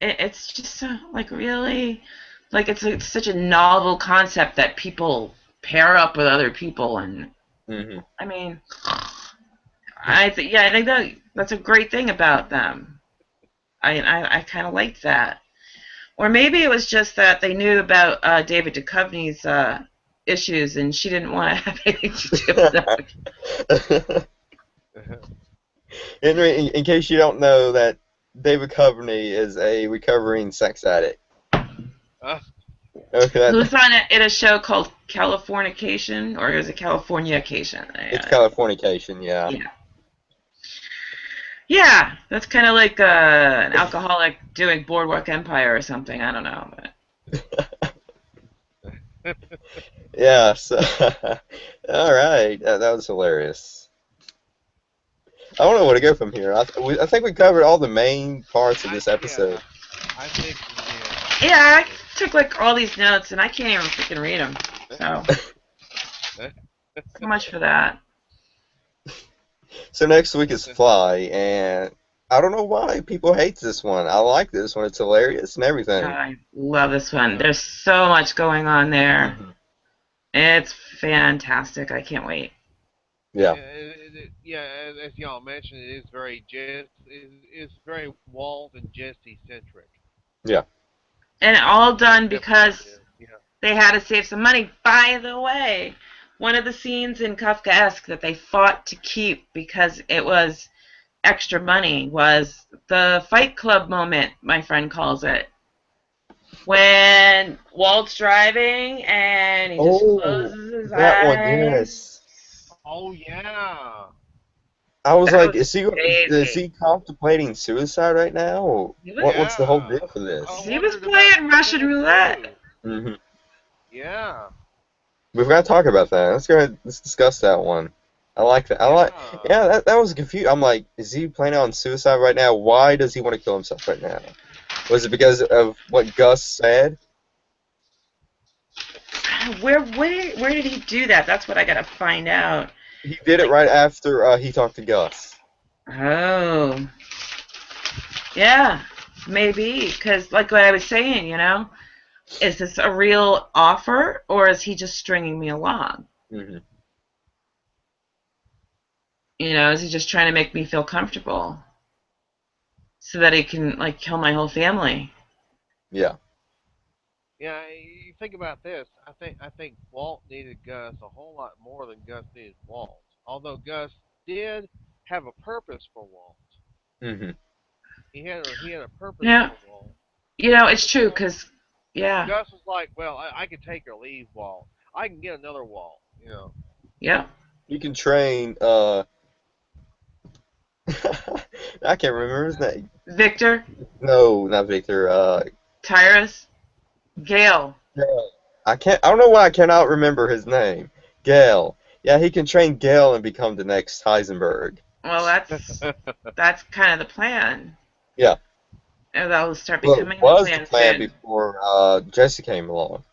It's just so, really, it's such a novel concept that people pair up with other people, and I mean, I think that's a great thing about them. I kind of liked that. Or maybe it was just that they knew about David Duchovny's issues, and she didn't want to have anything to do with them. In case you don't know, that David Coveney is a recovering sex addict. Okay, Who's on it in a show called Californication, or is it Californication? it's Californication, yeah. Yeah. Yeah, that's kind of like an alcoholic doing Boardwalk Empire or something. I don't know. But. Yeah, so, all right. That was hilarious. I don't know where to go from here. I think we covered all the main parts of this episode. Yeah, I think Yeah, I took like all these notes, and I can't even freaking read them. So much for that. So next week is Fly, and I don't know why people hate this one. I like this one. It's hilarious and everything. I love this one. There's so much going on there. Mm-hmm. It's fantastic. I can't wait. Yeah. As y'all mentioned, it is it's very Walt and Jesse centric. Yeah. And all done because they had to save some money. By the way, one of the scenes in Kafkaesque that they fought to keep because it was extra money was the Fight Club moment, my friend calls it. When Walt's driving and he just closes his eyes. That one, yes. Oh yeah. I was like, is he contemplating suicide right now? Or what's the whole deal for this? He was playing Russian roulette. Mm-hmm. Yeah. We've got to talk about that. Let's discuss that one. I like that. That was confused. I'm like, is he planning on suicide right now? Why does he want to kill himself right now? Was it because of what Gus said? Where did he do that? That's what I gotta find out. He did it right after he talked to Gus. Oh. Yeah, maybe. Because, like what I was saying, is this a real offer, or is he just stringing me along? Mm-hmm. Is he just trying to make me feel comfortable so that he can, like, kill my whole family? Yeah. Yeah, you think about this. I think Walt needed Gus a whole lot more than Gus needed Walt. Although Gus did have a purpose for Walt. Mm-hmm. He had a purpose for Walt. It's true, because, Gus was like, well, I can take or leave Walt. I can get another Walt, Yeah. You can train, I can't remember his name. Victor? No, not Victor. Tyrus? Gale. I don't know why I cannot remember his name. Gale. Yeah, he can train Gale and become the next Heisenberg. Well, that's kind of the plan. Yeah. And that'll start Well, becoming it was the the plan soon. before Jesse came along.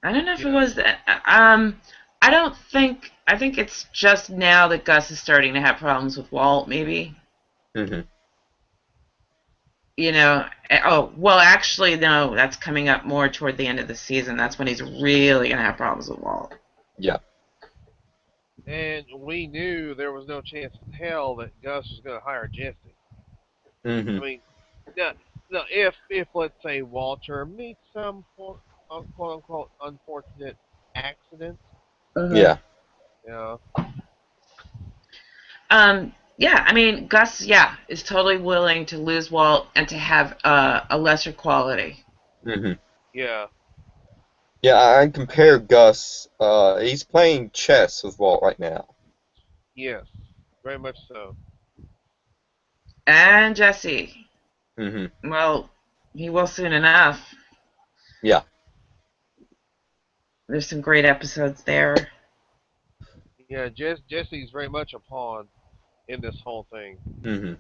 I don't know if it was that. I think it's just now that Gus is starting to have problems with Walt, maybe. Mm-hmm. Well, actually, no, that's coming up more toward the end of the season. That's when he's really going to have problems with Walt. Yeah. And we knew there was no chance in hell that Gus was going to hire Jesse. Mm-hmm. I mean, now if let's say Walter meets some quote unquote unfortunate accident. Yeah. Yeah, I mean, Gus, is totally willing to lose Walt and to have a lesser quality. Mm-hmm. Yeah. Yeah, I compare Gus. He's playing chess with Walt right now. Yes, very much so. And Jesse. Mm-hmm. Well, he will soon enough. Yeah. There's some great episodes there. Yeah, Jesse's very much a pawn in this whole thing. Mm-hmm.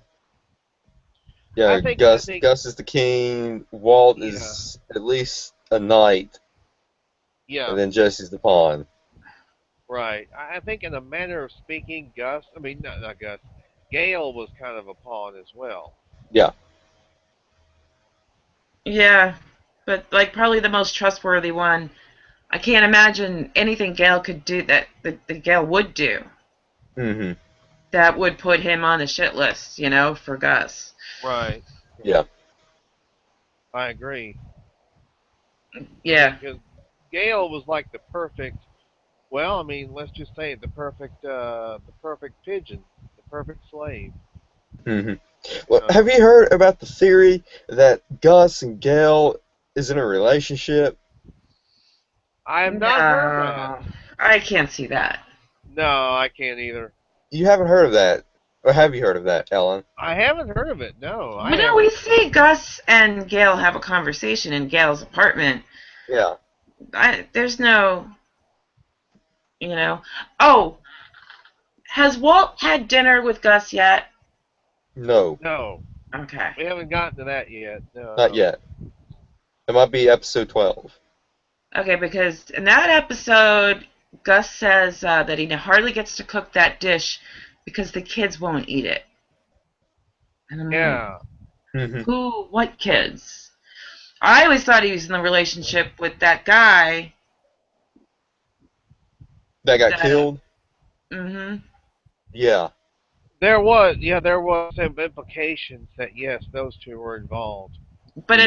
Yeah, Gus is the king. Walt is at least a knight. Yeah. And then Jesse's the pawn. Right. I think in a manner of speaking, not Gus, Gale was kind of a pawn as well. Yeah. Yeah, but like probably the most trustworthy one. I can't imagine anything Gale could do that Gale would do. Mm-hmm. that would put him on the shit list, for Gus. Right. Yeah. I agree. Yeah. Because Gail was like the perfect. Well, I mean, let's just say the perfect pigeon, the perfect slave. Hmm. Well, have you heard about the theory that Gus and Gail is in a relationship? I have not heard that. No, I can't see that. No, I can't either. You haven't heard of that, or have you heard of that, Ellen? I haven't heard of it. No, I Well, no, we haven't. see Gus and Gail have a conversation in Gail's apartment. Yeah. There's no, Oh, has Walt had dinner with Gus yet? No, No, Okay. we haven't gotten to that yet. No. not yet. It might be episode 12. Okay, because in that episode, Gus says that he hardly gets to cook that dish because the kids won't eat it. And I'm Yeah. like, what kids? I always thought he was in a relationship with that guy. That got killed? Mm-hmm. Yeah. There was some implications that yes, those two were involved. But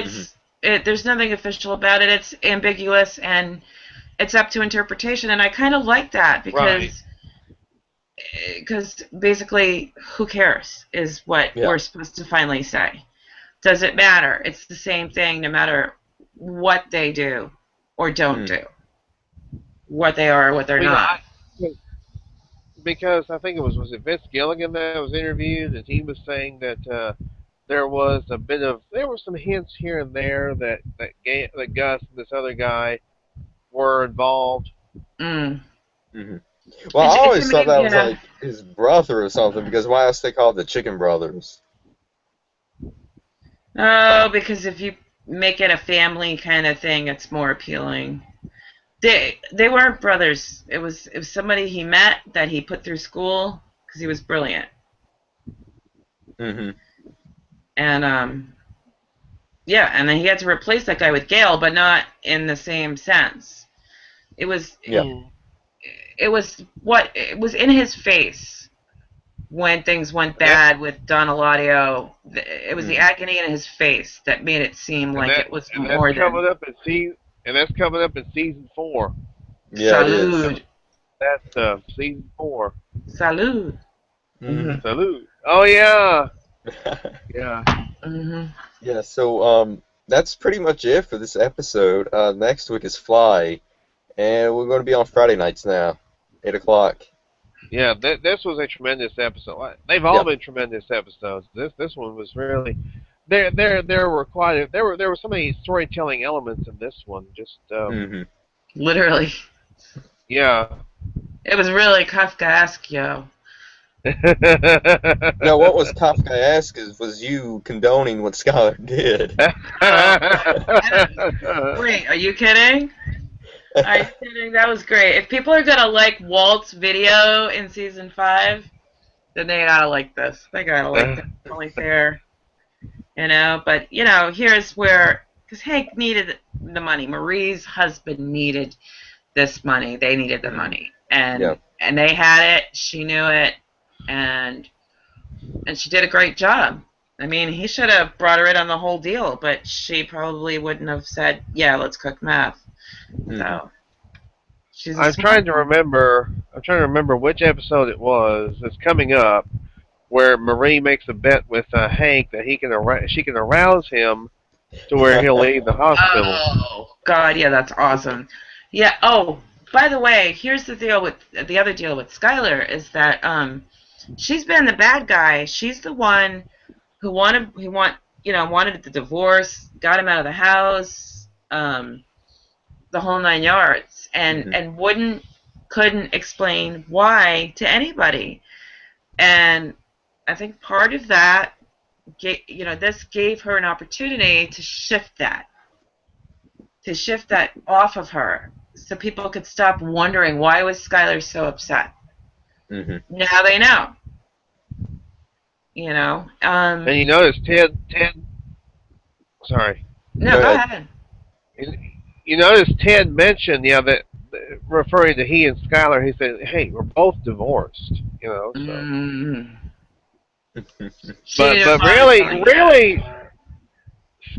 there's nothing official about it. It's ambiguous and it's up to interpretation, and I kind of like that because basically, who cares is what we're supposed to finally say. Does it matter? It's the same thing no matter what they do or don't do, what they are or what they're not. Because I think was it Vince Gilligan that was interviewed, and he was saying that there were some hints here and there that Gus and this other guy were involved. Well, I always thought that was like his brother or something, because why else they call it the Chicken Brothers? Oh, because if you make it a family kind of thing, it's more appealing. They weren't brothers. It was somebody he met that he put through school because he was brilliant. And and then he had to replace that guy with Gail, but not in the same sense. It was it was in his face when things went bad with Don Eladio. It was the agony in his face that made it seem like it was more than. And that's coming up in season 4. Yeah, Salud. it is. That's season 4. Salud. Salud. Oh yeah. Yeah. Yeah. So that's pretty much it for this episode. Next week is Fly, and we're going to be on Friday nights now, 8 o'clock. Yeah, this was a tremendous episode. They've all been tremendous episodes. This one was really there were so many storytelling elements in this one. Just literally. Yeah. It was really Kafkaesque, yo. No, what was Kafkaesque was you condoning what Skylar did. Wait, are you kidding? Are you kidding? That was great. If people are gonna like Walt's video in season 5, then they gotta like this. They gotta like this. It's only fair. But here's where, because Hank needed the money. Marie's husband needed this money. They needed the money, and they had it. She knew it, and she did a great job. I mean, he should have brought her in on the whole deal, but she probably wouldn't have said, "Yeah, let's cook meth." So I'm trying to remember which episode it was that's coming up, where Marie makes a bet with Hank that she can arouse him to where he'll leave the hospital. Oh God, yeah, that's awesome. Yeah. Oh, by the way, here's the deal with the other deal with Skylar is that she's been the bad guy. She's the one who wanted the divorce, got him out of the house, the whole 9 yards, and couldn't explain why to anybody. And I think part of that, this gave her an opportunity to shift that off of her, so people could stop wondering why was Skylar so upset. Now they know. And you notice Ted. Sorry. No, go ahead. You notice Ted mentioned, that referring to he and Skylar, he said, "Hey, we're both divorced." You know, so. Mm. She But didn't but find really something really,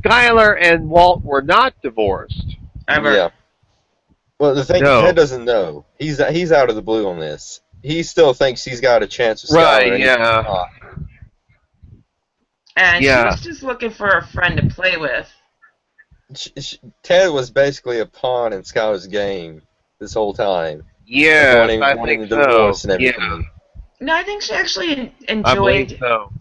Skylar and Walt were not divorced. ever. Yeah. Well, the thing, Ted No. doesn't know. He's out of the blue on this. He still thinks he's got a chance with Right. Skylar, and he's Yeah. not. And she Yeah. was just looking for a friend to play with. Ted was basically a pawn in Skylar's game this whole time, like Yes, I wanting think the so. divorce and Yeah, everything. No, I think she actually I believe enjoyed so.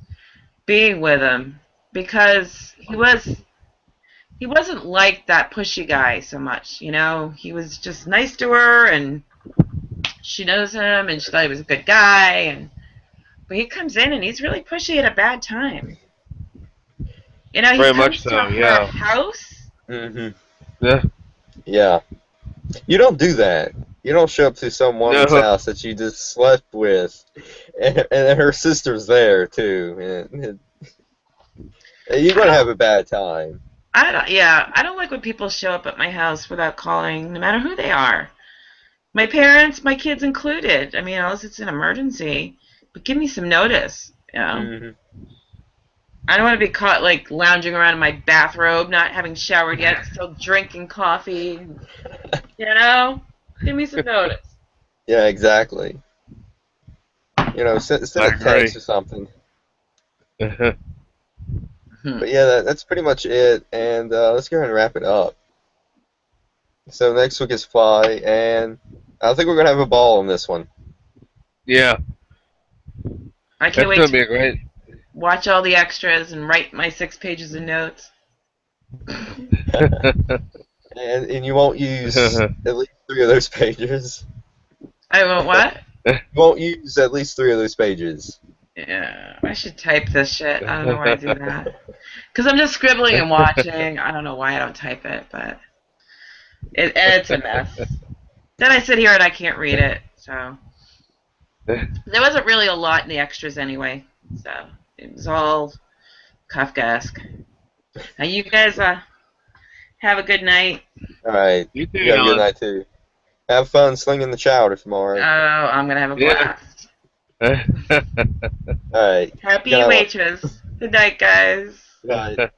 being with him because he wasn't like that pushy guy so much. You know, he was just nice to her, and she knows him, and she thought he was a good guy. And but he comes in and he's really pushy at a bad time. You know, he Very much comes to so. her Yeah. house. Hmm. Yeah. Yeah. You don't do that. You don't show up to some woman's No. house that you just slept with, and her sister's there too. You're I gonna have don't. a bad time. I don't. Yeah, I don't like when people show up at my house without calling, no matter who they are. My parents, my kids included. I mean, unless it's an emergency, but give me some notice. You know, Hmm. I don't want to be caught like lounging around in my bathrobe, not having showered yet, still drinking coffee. You know, give me some notice. Yeah, exactly. Send I a text agree. or something. Hmm. But yeah, that's pretty much it. And let's go ahead and wrap it up. So next week is Fly, and I think we're gonna have a ball on this one. Yeah, I can't that's wait gonna to be a great. watch all the extras and write my 6 pages of notes. And you won't use at least 3 of those pages. I won't what? You won't use at least 3 of those pages. Yeah, I should type this shit. I don't know why I do that. Because I'm just scribbling and watching. I don't know why I don't type it, but it's a mess. Then I sit here and I can't read it. So there wasn't really a lot in the extras anyway. So it was all Kafkaesque. Now you guys have a good night. All right. You too, You have a good Don. night too. Have fun slinging the chowder Oh, tomorrow. I'm gonna have a Yeah. blast. All right. Happy Good night. waitress. Good night, guys. Good night.